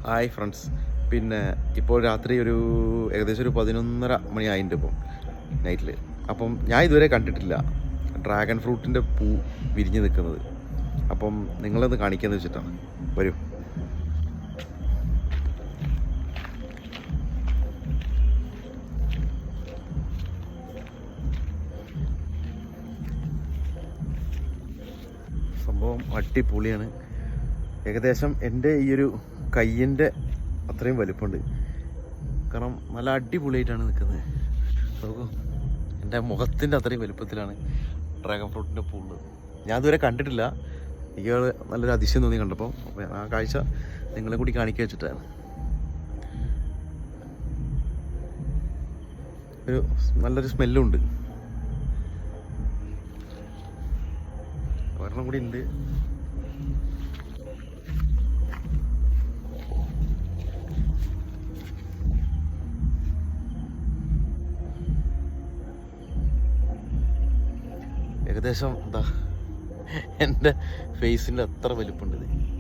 Hi friends. പിന്നെ ഇപ്പോൾ രാത്രി ഏകദേശം ഒരു 11:30 മണിയായിട്ടുണ്ട് ഇപ്പം നൈറ്റിൽ. അപ്പം ഞാൻ ഇതുവരെ കണ്ടിട്ടില്ല ഡ്രാഗൺ ഫ്രൂട്ടിൻ്റെ പൂ വിരിഞ്ഞ് നിൽക്കുന്നത്. അപ്പം നിങ്ങളത് കാണിക്കാമെന്ന് വെച്ചിട്ടാണ്. വരൂ. സംഭവം അടിപൊളിയാണ്. ഏകദേശം എൻ്റെ ഈ ഒരു കയ്യിൻ്റെ അത്രയും വലുപ്പമുണ്ട്. കാരണം നല്ല അടിപൊളിയായിട്ടാണ് നിൽക്കുന്നത്. നോക്കൂ, എൻ്റെ മുഖത്തിൻ്റെ അത്രയും വലുപ്പത്തിലാണ് ഡ്രാഗൺ ഫ്രൂട്ടിൻ്റെ പൂ ഉള്ളത്. ഞാൻ ഇതുവരെ കണ്ടിട്ടില്ല. എനിക്ക് നല്ലൊരു അതിശയം തോന്നി കണ്ടപ്പോൾ. അപ്പോൾ ആ കാഴ്ച നിങ്ങളെ കൂടി കാണിക്കുക വെച്ചിട്ടാണ്. നല്ലൊരു സ്മെല്ലും ഉണ്ട്. ഒരെണ്ണം കൂടി ഉണ്ട്. ഏകദേശം എന്താ എൻ്റെ ഫേസിൻ്റെ അത്ര വലിപ്പമുണ്ട് ഇത്.